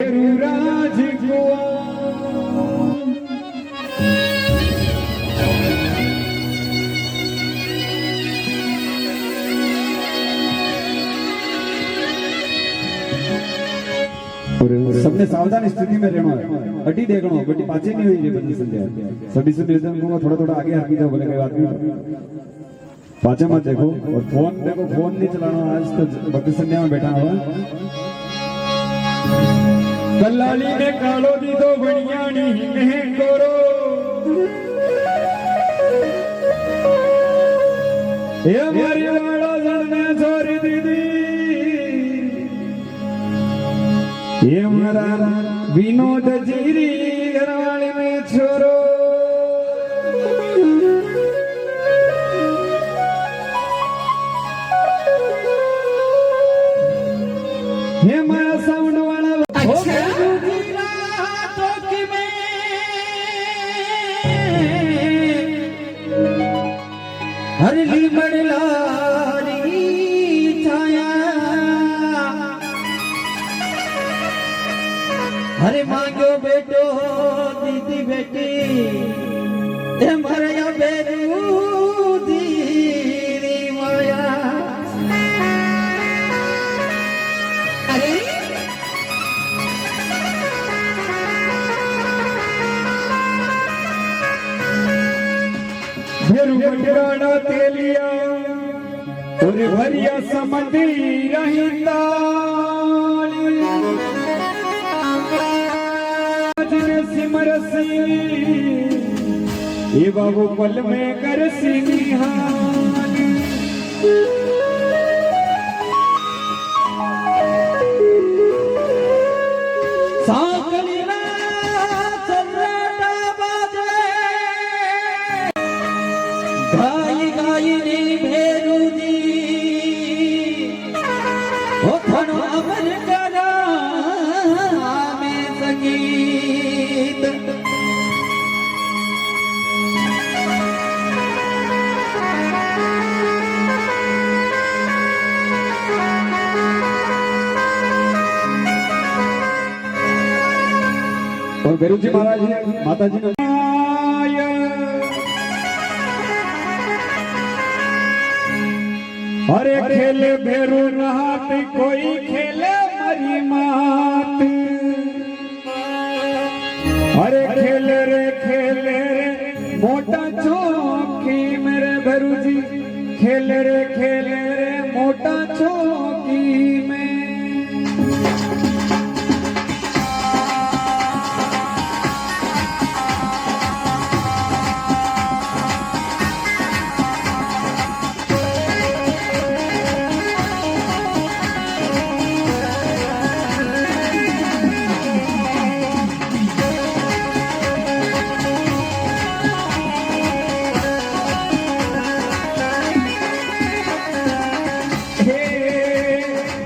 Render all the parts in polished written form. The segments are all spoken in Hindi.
राज को सबने सावधान स्थिति में रहना है। अटी देखना बटी पाचे नहीं हुई बंदी संध्या सभी सुन रिजन को थोड़ा थोड़ा आगे हकी जाओ बोले कोई बात नहीं पाचे मत देखो और फोन नहीं चलाना। आज तो भक्ति संध्या में बैठा हुआ कल्लाली ने कालो दी तो बढ़िया नहीं नहीं करो ये हमारी वाला जन छोरी दीदी ये हमारा विनोद जीरी घरवाली में छोरो ये माया साउंड वाला हरली मड़लारी छाया हरे मांगो बेटो दीदी बेटी ते मरया बेरू दीरी माया अरे बेरुगढ़ा तेलिया और भरिया समंदरी रहिंदा जिने सिमरसी ये बाबू पल में कर सिंहानी गाई गाई नी भेरुदी ओ खनो अमर करा में संगीत और भेरुजी महाराज जी माता जी अरे खेले भेरू नहात कोई खेले मरी मात अरे खेले रे मोटा चौकी मेरे भेरू जी खेले रे मोटा चौकी में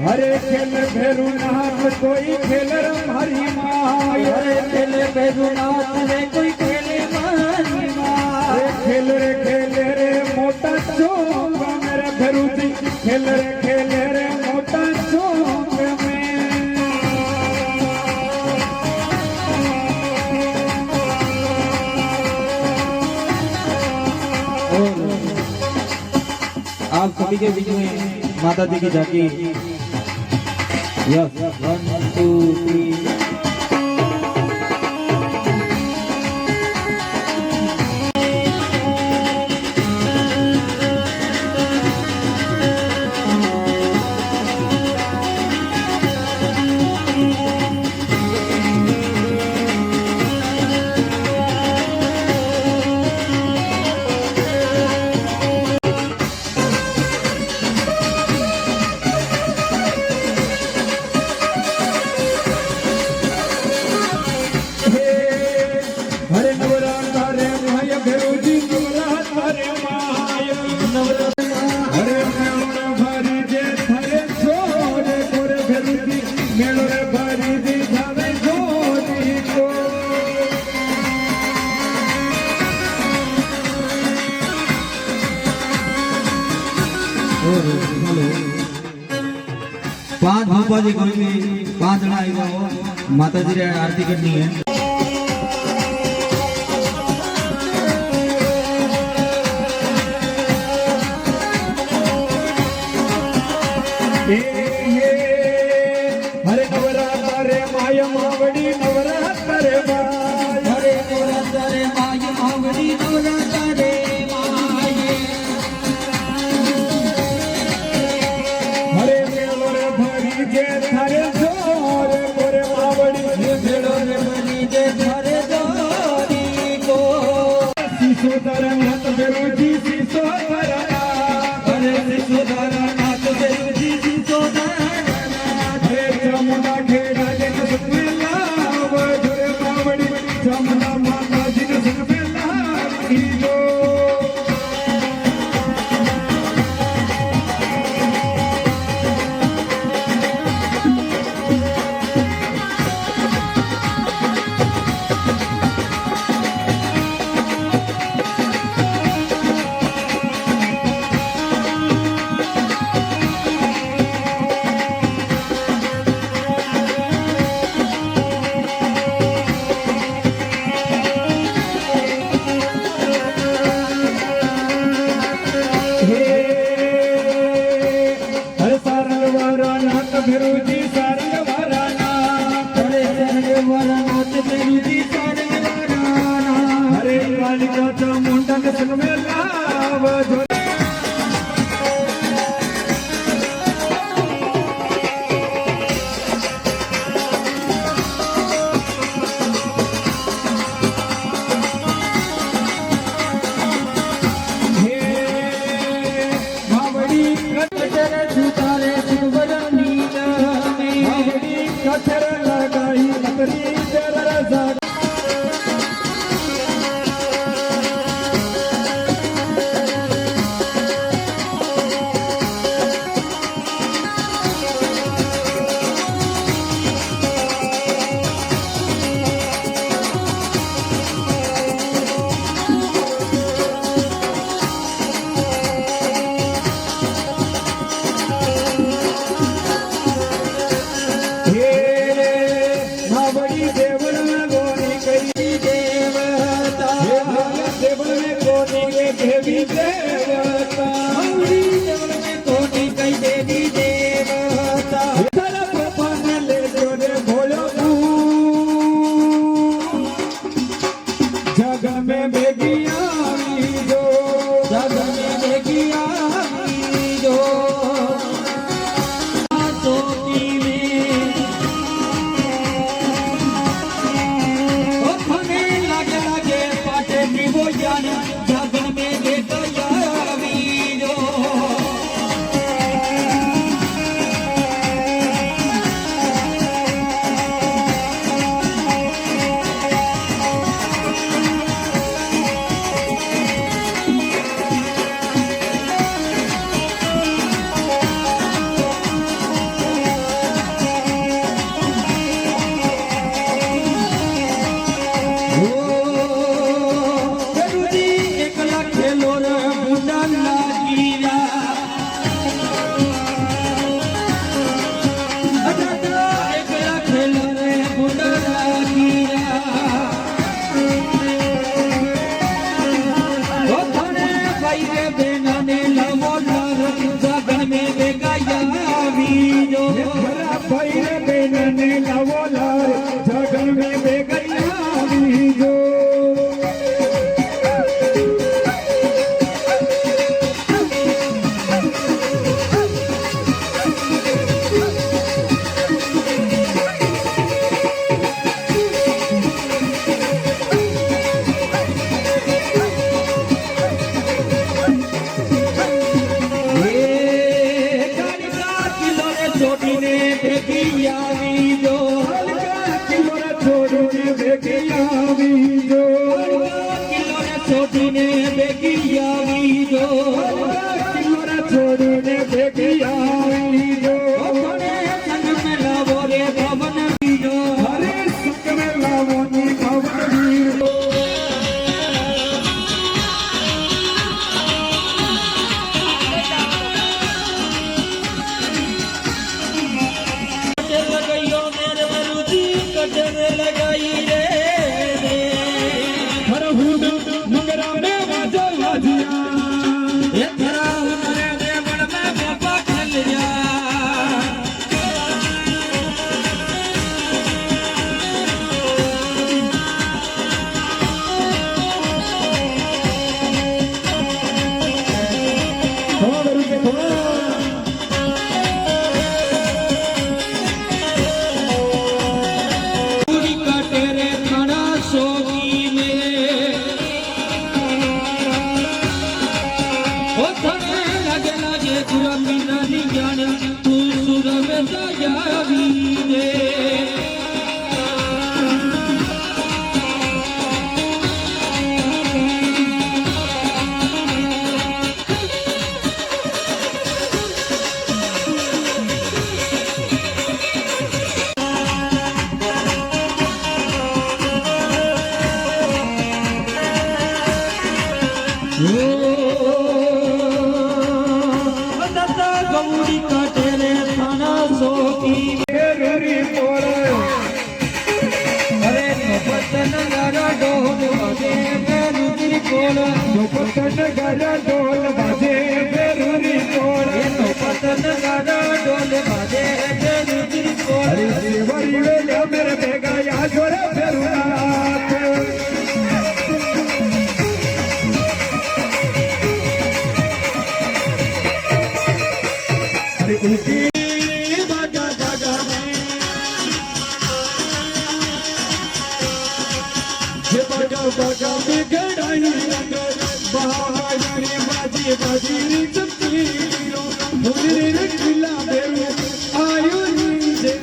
हरे खेल भेरू नाथ कोई खेल हरी माई हरे खेल भेरू नाथ रे कोई खेले मारी माई खेल रे मोटा चौक मेरे भेरू जी खेल रे मोटा चौक में आप सभी के बीच में माता जी की झांकी Yes, 1, 2, 3. पांच भूपा जी कोई भी 5 जणा आई जाओ। माताजी रे आरती करनी है। हरे नवरात्र रे माय मावड़ी नवरात्र रे माय हरे नवरात्र रे माय मावड़ी नवरात्र रे माय हरे मेलोर भरी जे थारे जोर मोरे मावड़ी मेलोर भरी जे थारे जोरी को सिसोदर नाथ बेरुजी सिसोदर हरे सिसोदर नाथ बेरुजी सिसोदर चामुंडा खेड़ा के सुख में लाव जोरे मावड़ी चामुंडा माता जी के सुख में लाव लो बेरुजी सारंग वराना हरे सारंग वरानाथ बेरुजी सारंग वराना हरे कालिका चामुंडा के संग में लाव जो कचर लगाई अपनी जरा देवी देवता देवल में कोटि कई देवी देवता तरफ पान ले जोरे भोलो जग में बेगिया जो जग में बेगिया जो सोती में ओ हमें लगे लगे पाटे की वो जान जग में देखया वीर બોલ તો પતન ગાજા ઢોલ બાજે ભેરુની બોલ એ તો પતન ગાડા ઢોલ બાજે ભેરુની બોલ અરે શિવરી વેલ્યા મેરે ભેગા યા જોરે ભેરુનાથ અરે ઉનકી બાજા બાજા ये बाजा बाजा में गड़ाई बहारी बाजी बाजी चपली मुझे रे खिला बेरू आयु नींदे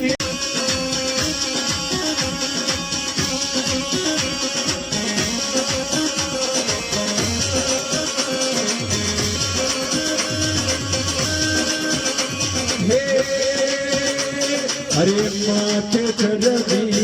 अरे माथे चढ़ी